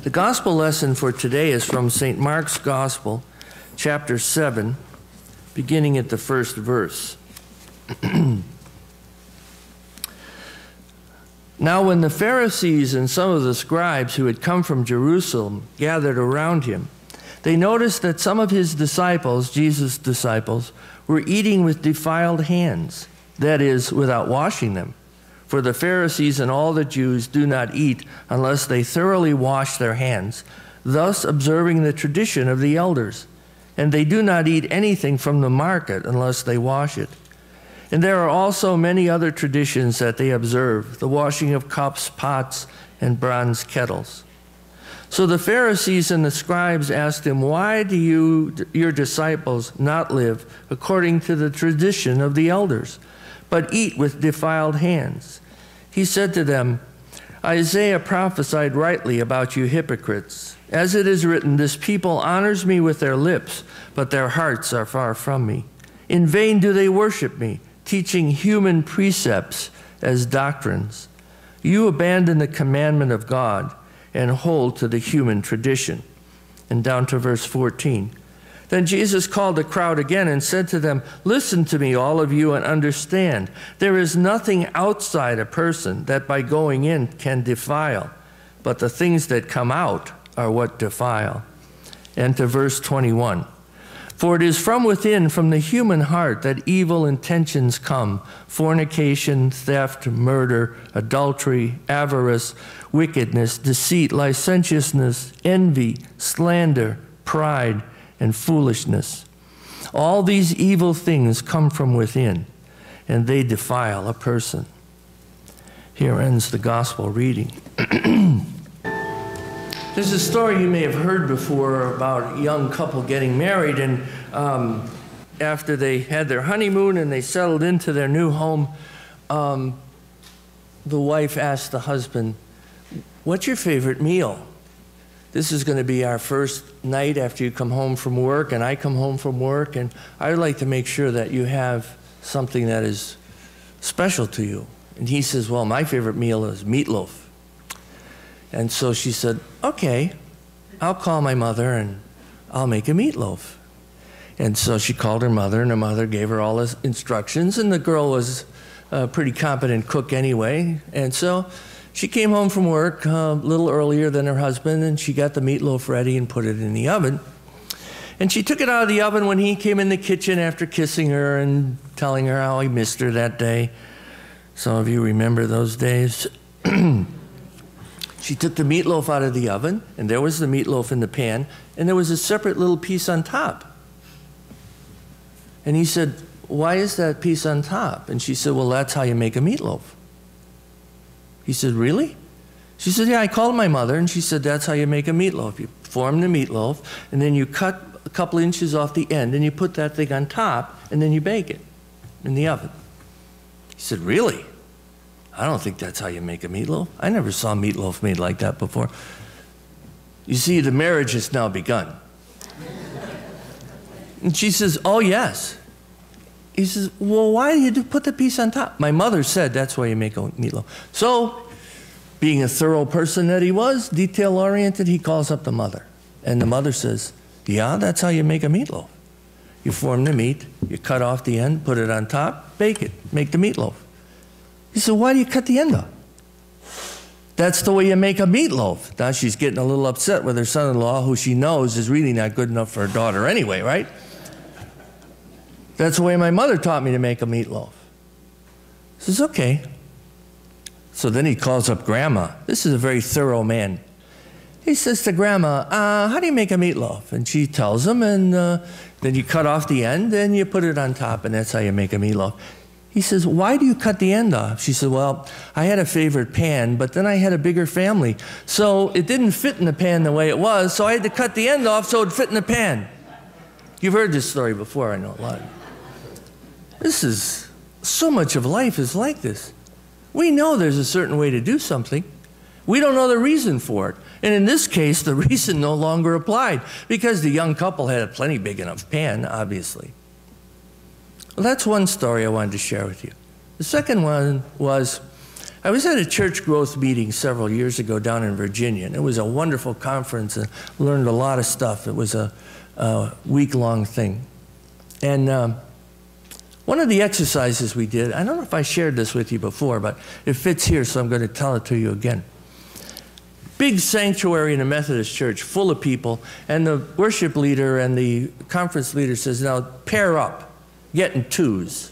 The gospel lesson for today is from St. Mark's Gospel, chapter 7, beginning at the first verse. Now when the Pharisees and some of the scribes who had come from Jerusalem gathered around him, they noticed that some of his disciples, Jesus' disciples, were eating with defiled hands, that is, without washing them. For the Pharisees and all the Jews do not eat unless they thoroughly wash their hands, thus observing the tradition of the elders. And they do not eat anything from the market unless they wash it. And there are also many other traditions that they observe, the washing of cups, pots, and bronze kettles. So the Pharisees and the scribes asked him, "Why do your disciples not live according to the tradition of the elders, but eat with defiled hands?" He said to them, "Isaiah prophesied rightly about you hypocrites. As it is written, this people honors me with their lips, but their hearts are far from me. In vain do they worship me, teaching human precepts as doctrines. You abandon the commandment of God and hold to the human tradition." And down to verse 14. Then Jesus called the crowd again and said to them, "Listen to me, all of you, and understand. There is nothing outside a person that by going in can defile, but the things that come out are what defile." And to verse 21. For it is from within, from the human heart, that evil intentions come: fornication, theft, murder, adultery, avarice, wickedness, deceit, licentiousness, envy, slander, pride, and foolishness. All these evil things come from within, and they defile a person. Here ends the gospel reading. There's a story you may have heard before about a young couple getting married, and after they had their honeymoon and they settled into their new home, the wife asked the husband, "What's your favorite meal? This is going to be our first night after you come home from work, and I come home from work, and I would like to make sure that you have something that is special to you." And he says, "Well, my favorite meal is meatloaf." And so she said, "Okay, I'll call my mother and I'll make a meatloaf." And so she called her mother, and her mother gave her all the instructions, and the girl was a pretty competent cook anyway. And so she came home from work a little earlier than her husband, and she got the meatloaf ready and put it in the oven. And she took it out of the oven when he came in the kitchen after kissing her and telling her how he missed her that day. Some of you remember those days. She took the meatloaf out of the oven, and there was the meatloaf in the pan, and there was a separate little piece on top. And he said, "Why is that piece on top?" And she said, "Well, that's how you make a meatloaf." He said, "Really?" She said, "Yeah, I called my mother, and she said that's how you make a meatloaf. You form the meatloaf, and then you cut a couple inches off the end, and you put that thing on top, and then you bake it in the oven." He said, "Really? I don't think that's how you make a meatloaf. I never saw meatloaf made like that before." You see, the marriage has now begun. And she says, "Oh, yes." He says, "Well, why do you put the piece on top?" "My mother said that's why you make a meatloaf." So, being a thorough person that he was, detail-oriented, he calls up the mother. And the mother says, "Yeah, that's how you make a meatloaf. You form the meat, you cut off the end, put it on top, bake it, make the meatloaf." He said, "Why do you cut the end off?" "That's the way you make a meatloaf." Now she's getting a little upset with her son-in-law, who she knows is really not good enough for her daughter anyway, right? "That's the way my mother taught me to make a meatloaf." He says, "Okay." So then he calls up Grandma. This is a very thorough man. He says to Grandma, "How do you make a meatloaf?" And she tells him, and then you cut off the end, and you put it on top, and that's how you make a meatloaf. He says, "Why do you cut the end off?" She said, "Well, I had a favorite pan, but then I had a bigger family, so it didn't fit in the pan the way it was, so I had to cut the end off so it fit in the pan." You've heard this story before, I know a lot. This is, so much of life is like this. We know there's a certain way to do something. We don't know the reason for it. And in this case, the reason no longer applied, because the young couple had a plenty big enough pan, obviously. Well, that's one story I wanted to share with you. The second one was I was at a church growth meeting several years ago down in Virginia, and it was a wonderful conference and learned a lot of stuff. It was a week-long thing. And one of the exercises we did, I don't know if I shared this with you before, but it fits here, so I'm going to tell it to you again. Big sanctuary in a Methodist church, full of people, and the worship leader and the conference leader says, now pair up, get in twos.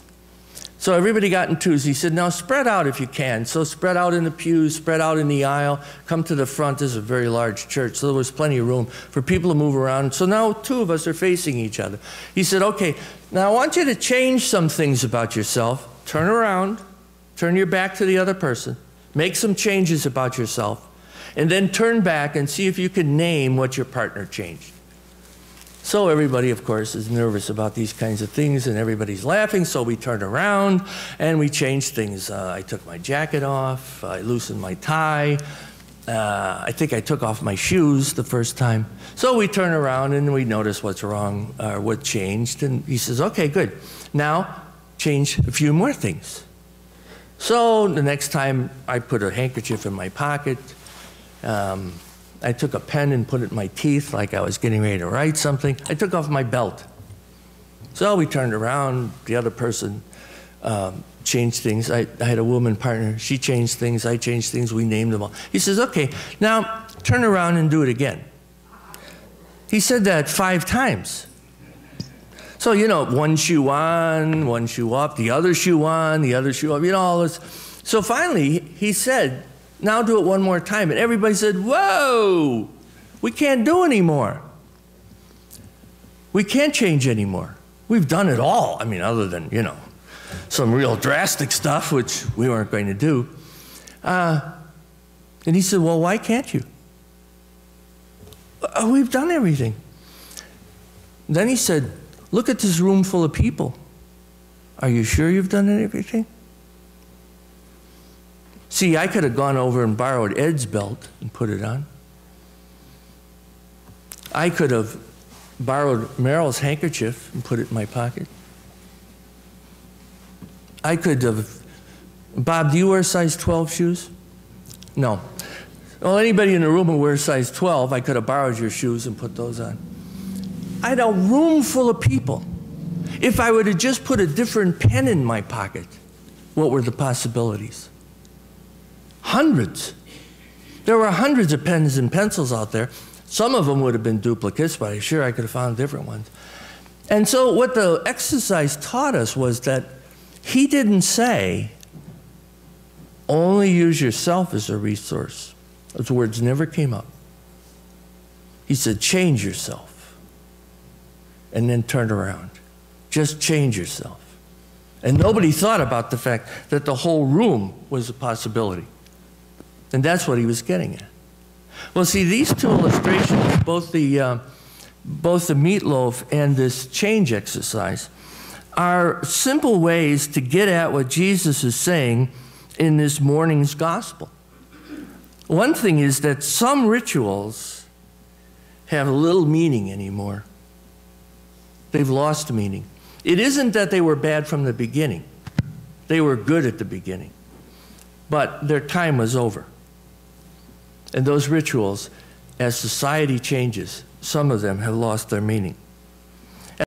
So everybody got in twos. He said, now spread out if you can. So spread out in the pews, spread out in the aisle, come to the front. This is a very large church, so there was plenty of room for people to move around. So now two of us are facing each other. He said, okay, now I want you to change some things about yourself. Turn around, turn your back to the other person, make some changes about yourself, and then turn back and see if you can name what your partner changed. So everybody, of course, is nervous about these kinds of things, and everybody's laughing, so we turn around and we change things. I took my jacket off, I loosened my tie, I think I took off my shoes the first time. So we turn around and we notice what's wrong, or what changed, and he says, okay, good. Now, change a few more things. So the next time I put a handkerchief in my pocket, I took a pen and put it in my teeth like I was getting ready to write something. I took off my belt. So we turned around, the other person changed things. I had a woman partner, she changed things, I changed things, we named them all. He says, okay, now turn around and do it again. He said that 5 times. So, you know, one shoe on, one shoe off, the other shoe on, the other shoe off, you know, all this. So finally, he said, now do it one more time. And everybody said, whoa, we can't do anymore. We can't change anymore. We've done it all. I mean, other than, you know, some real drastic stuff, which we weren't going to do. And he said, well, why can't you? We've done everything. Then he said, look at this room full of people. Are you sure you've done everything? See, I could have gone over and borrowed Ed's belt and put it on. I could have borrowed Meryl's handkerchief and put it in my pocket. I could have, Bob, do you wear size 12 shoes? No. Well, anybody in the room who wears size 12, I could have borrowed your shoes and put those on. I had a room full of people. If I would have just put a different pen in my pocket, what were the possibilities? Hundreds. There were hundreds of pens and pencils out there. Some of them would have been duplicates, but I'm sure I could have found different ones. And so what the exercise taught us was that he didn't say, only use yourself as a resource. Those words never came up. He said, change yourself. And then turn around. Just change yourself. And nobody thought about the fact that the whole room was a possibility. And that's what he was getting at. Well, see, these two illustrations, both the meatloaf and this change exercise, are simple ways to get at what Jesus is saying in this morning's gospel. One thing is that some rituals have little meaning anymore. They've lost meaning. It isn't that they were bad from the beginning. They were good at the beginning. But their time was over. And those rituals, as society changes, some of them have lost their meaning.